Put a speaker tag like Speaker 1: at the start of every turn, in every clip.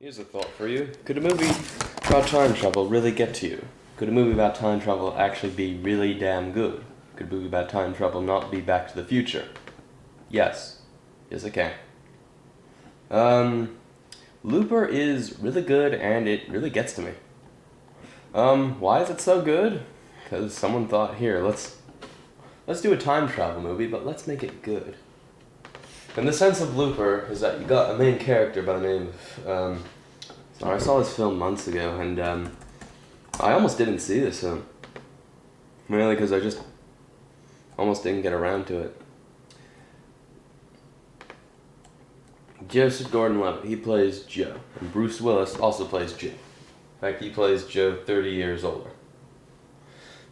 Speaker 1: Here's a thought for you. Could a movie about time travel really get to you? Could a movie about time travel actually be really damn good? Could a movie about time travel not be Back to the Future? Yes. Yes, it can. Looper is really good and it really gets to me. Why is it so good? Because someone thought, here, let's do a time travel movie, but let's make it good. And the sense of Looper is that you got a main character by the name of, I saw this film months ago, and I almost didn't see this film. Mainly because I just almost didn't get around to it. Joseph Gordon-Levitt, he plays Joe, and Bruce Willis also plays Joe. In fact, he plays Joe 30 years older.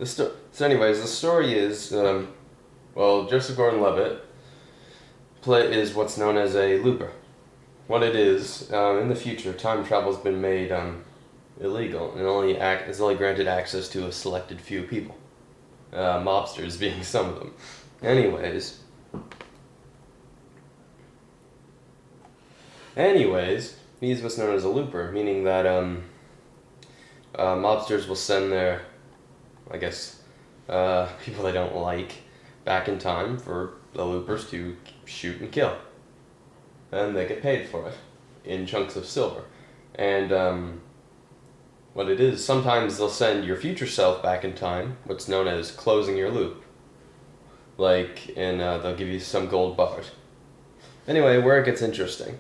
Speaker 1: So anyways, the story is, Joseph Gordon-Levitt is what's known as a looper. What it is, in the future, time travel's been made illegal and is only granted access to a selected few people. Mobsters being some of them. Anyways, he's what's known as a looper, meaning that mobsters will send their, people they don't like back in time for the loopers to shoot and kill. And they get paid for it in chunks of silver. And what it is, sometimes they'll send your future self back in time, what's known as closing your loop. They'll give you some gold bars. Anyway, where it gets interesting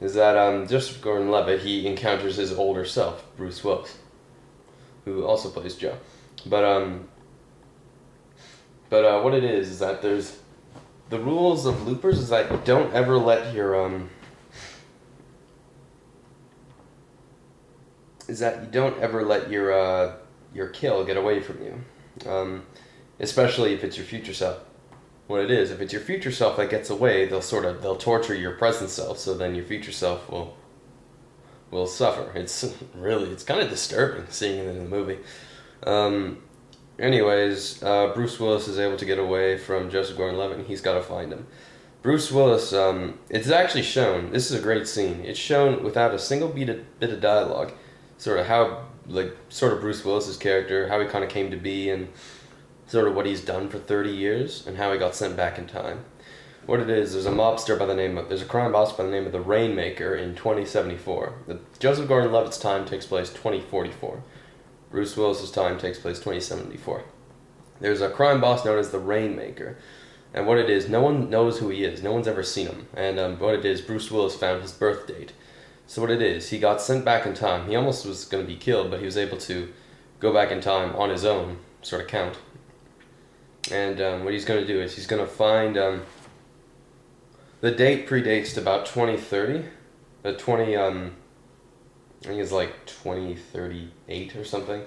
Speaker 1: is that Joseph Gordon-Levitt, he encounters his older self, Bruce Willis, who also plays Joe. But what it is that there's the rules of loopers is that you don't ever let your your kill get away from you, especially if it's your future self. What it is, if it's your future self that gets away, they'll torture your present self, so then your future self will suffer. It's kind of disturbing seeing it in the movie. Bruce Willis is able to get away from Joseph Gordon-Levitt, and he's got to find him. Bruce Willis, it's actually shown, this is a great scene, it's shown without a single bit of dialogue, sort of Bruce Willis's character, how he kind of came to be, and sort of what he's done for 30 years, and how he got sent back in time. What it is, there's a crime boss by the name of the Rainmaker in 2074. Joseph Gordon-Levitt's time takes place 2044. Bruce Willis's time takes place 2074. There's a crime boss known as the Rainmaker. And what it is, no one knows who he is. No one's ever seen him. And what it is, Bruce Willis found his birth date. So what it is, he got sent back in time. He almost was going to be killed, but he was able to go back in time on his own, sort of count. And what he's going to do is he's going to find... the date predates to about 2030. I think it's like 2038 or something.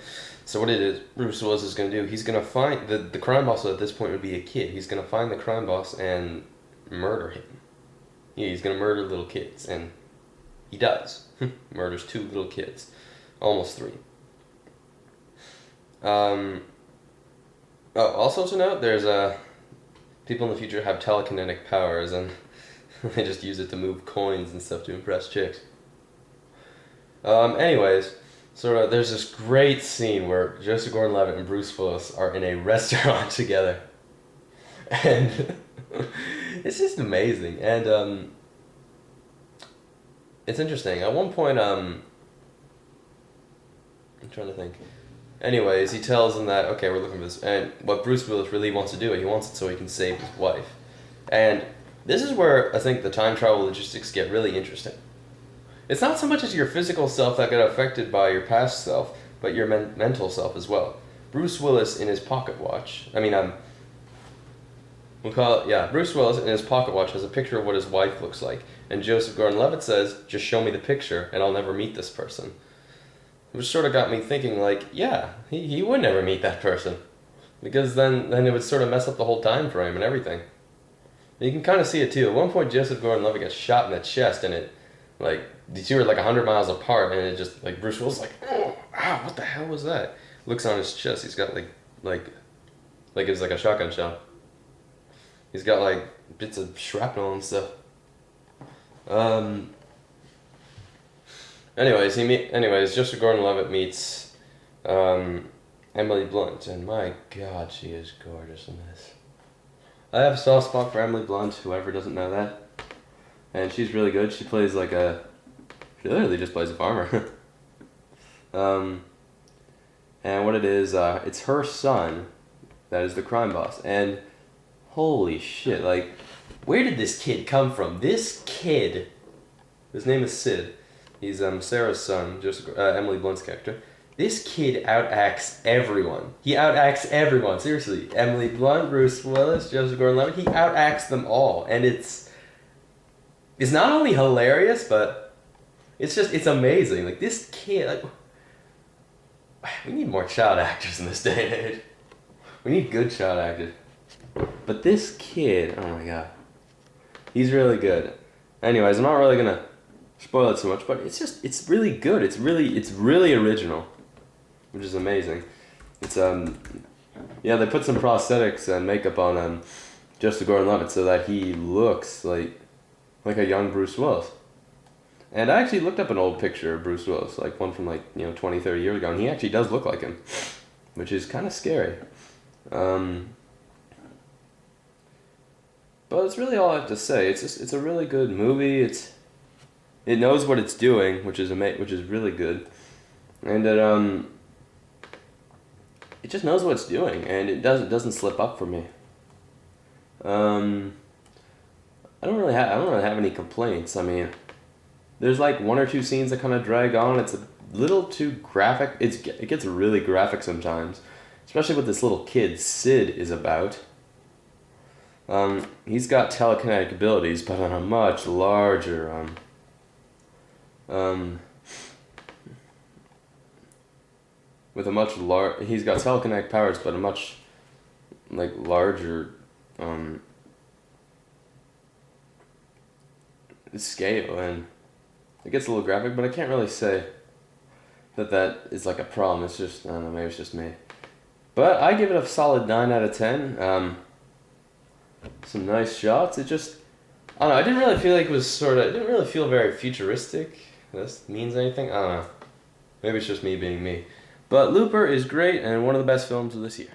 Speaker 1: So what it is, Bruce Willis is going to do, he's going to find, the crime boss at this point would be a kid. He's going to find the crime boss and murder him. Yeah, he's going to murder little kids, and he does. Murders 2 little kids. Almost 3. Also to note, there's people in the future have telekinetic powers, and they just use it to move coins and stuff to impress chicks. There's this great scene where Joseph Gordon-Levitt and Bruce Willis are in a restaurant together. And it's just amazing. And it's interesting. At one point, I'm trying to think. Anyways, he tells them that, okay, we're looking for this. And what Bruce Willis really wants to do, he wants it so he can save his wife. And this is where I think the time travel logistics get really interesting. It's not so much as your physical self that got affected by your past self, but your mental self as well. Bruce Willis in his pocket watch, Bruce Willis in his pocket watch has a picture of what his wife looks like, and Joseph Gordon-Levitt says, just show me the picture and I'll never meet this person. Which sort of got me thinking, he would never meet that person. Because then it would sort of mess up the whole time frame and everything. You can kind of see it too. At one point, Joseph Gordon-Levitt gets shot in the chest, and it, the two are 100 miles apart, and it just, Bruce Willis is oh, ow, what the hell was that? Looks on his chest, he's got, it was like a shotgun shell. He's got, bits of shrapnel and stuff. Anyways, Joseph Gordon-Levitt meets Emily Blunt, and my God, she is gorgeous in this. I have a soft spot for Emily Blunt. Whoever doesn't know that, and she's really good. She literally just plays a farmer. And what it is, it's her son that is the crime boss, and holy shit, like, where did this kid come from? This kid, his name is Sid. He's Sarah's son, just Emily Blunt's character. This kid outacts everyone. He outacts everyone, seriously. Emily Blunt, Bruce Willis, Joseph Gordon-Levitt, he outacts them all. And it's not only hilarious, but it's amazing. Like, this kid, like, we need more child actors in this day and age. We need good child actors. But this kid, oh my God. He's really good. Anyways, I'm not really gonna spoil it so much, but it's really good. It's really original, which is amazing. It's yeah, they put some prosthetics and makeup on Joseph Gordon-Levitt so that he looks like a young Bruce Willis. And I actually looked up an old picture of Bruce Willis, like one from 20, 30 years ago, and he actually does look like him, which is kind of scary. But that's really all I have to say. It's a really good movie. It knows what it's doing, which is really good, and it just knows what it's doing, and it doesn't slip up for me. I don't really have any complaints. I mean, there's like one or two scenes that kind of drag on. It's a little too graphic. It gets really graphic sometimes, especially what this little kid Sid is about. He's got telekinetic abilities, but on a much larger he's got telekinetic powers, but a much larger scale, and it gets a little graphic, but I can't really say that is like a problem. It's just, I don't know, maybe it's just me. But I give it a solid 9 out of 10. Some nice shots. I don't know, I didn't really feel like it didn't really feel very futuristic. This means anything? I don't know. Maybe it's just me being me. But Looper is great and one of the best films of this year.